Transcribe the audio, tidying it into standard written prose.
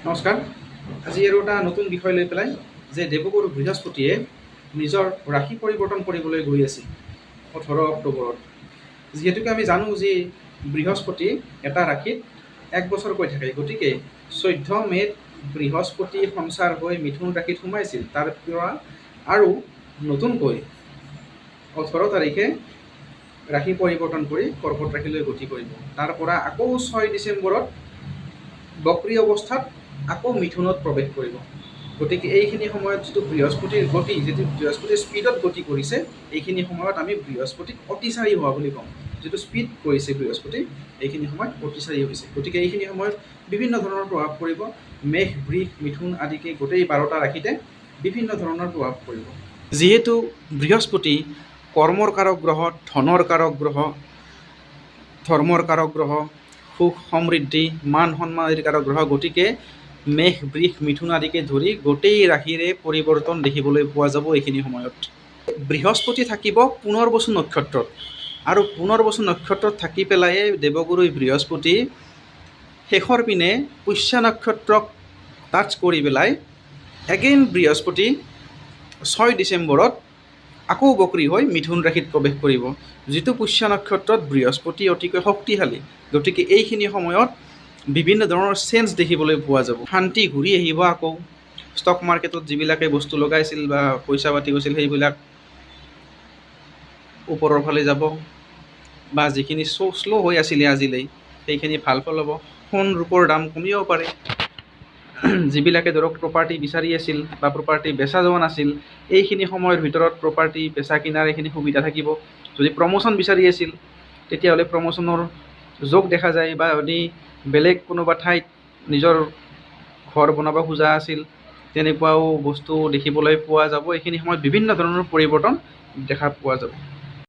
নমস্কাৰ। আজি আৰু এটা নতুন বিষয় লৈ পেলাই যে দেৱগুৰু বৃহস্পতিয়ে নিজৰ ৰাশি পৰিৱৰ্তন কৰিবলৈ গৈ আছিল 18 অক্টোবৰত। যিহেতুকে আমি জানো যে বৃহস্পতি এটা ৰাশিত এক বছৰকৈ থাকে, গতিকে 14 মে'ত বৃহস্পতি সঞ্চাৰ হৈ মিথুন ৰাশিত সোমাইছিল। তাৰ পৰা আৰু নতুনকৈ 18 তাৰিখে ৰাশি পৰিৱৰ্তন কৰি কৰ্কট ৰাশিলৈ গতি কৰিব। তাৰ পৰা আকৌ 6 ডিচেম্বৰত বক্ৰী অৱস্থাত আকৌ মিথুনত প্ৰৱেশ কৰিব। গতিকে এইখিনি সময়ত যিটো বৃহস্পতিৰ গতি, যিটো বৃহস্পতিৰ স্পীডত গতি কৰিছে, এইখিনি সময়ত আমি বৃহস্পতিক অতিচাৰী হোৱা বুলি কওঁ। যিটো স্পীড কৰিছে বৃহস্পতি, এইখিনি সময়ত অতিচাৰী হৈছে। গতিকে এইখিনি সময়ত বিভিন্ন ধৰণৰ প্ৰভাৱ পৰিব। মেষ, বৃষ, মিথুন আদিকে গোটেই 12টা ৰাশিতে বিভিন্ন ধৰণৰ প্ৰভাৱ পৰিব। যিহেতু বৃহস্পতি কৰ্মৰ কাৰক গ্ৰহ, ধনৰ কাৰক গ্ৰহ, ধৰ্মৰ কাৰক গ্ৰহ, সুখ সমৃদ্ধি মান সন্মান আদিৰ কাৰক গ্ৰহ, গতিকে মেষ, বৃষ, মিথুন আদিকে ধৰি গোটেই ৰাশিৰে পৰিৱৰ্তন দেখিবলৈ পোৱা যাব এইখিনি সময়ত। বৃহস্পতি থাকিব পুনৰবসু নক্ষত্ৰত, আৰু পুনৰবসু নক্ষত্ৰত থাকি পেলাই দেৱগুৰু বৃহস্পতি শেষৰ পিনে পুষ্যা নক্ষত্ৰক টাচ কৰি পেলাই এগেইন বৃহস্পতি 6 ডিচেম্বৰত আকৌ বক্ৰী হৈ মিথুন ৰাশিত প্ৰৱেশ কৰিব, যিটো পুষ্যা নক্ষত্ৰত বৃহস্পতি অতিকৈ শক্তিশালী। গতিকে এইখিনি সময়ত বিভিন্ন ধৰণৰ চেঞ্জ দেখিবলৈ পোৱা যাব। শান্তি ঘূৰি আহিব। আকৌ ষ্টক মাৰ্কেটত যিবিলাকে বস্তু লগাইছিল বা পইচা পাতি গৈছিল, সেইবিলাক ওপৰৰ ফালে যাব, বা যিখিনি শ্ল' হৈ আছিলে আজিলৈ, সেইখিনি ভাল ফল হ'ব। সোণ ৰূপৰ দাম কমিব পাৰে। যিবিলাকে ধৰক প্ৰপাৰ্টি বিচাৰি আছিল বা প্ৰপাৰ্টি বেচা যোৱা নাছিল, এইখিনি সময়ৰ ভিতৰত প্ৰপাৰ্টি বেচা কিনাৰ এইখিনি সুবিধা থাকিব। যদি প্ৰমোশ্যন বিচাৰি আছিল, তেতিয়াহ'লে প্ৰমোশ্যনৰ যোগ দেখা যায়, বা যদি বেলেগ কোনোবা ঠাইত নিজৰ ঘৰ বনাব খোজা আছিল, তেনেকুৱাও বস্তু দেখিবলৈ পোৱা যাব। এইখিনি সময়ত বিভিন্ন ধৰণৰ পৰিৱৰ্তন দেখা পোৱা যাব।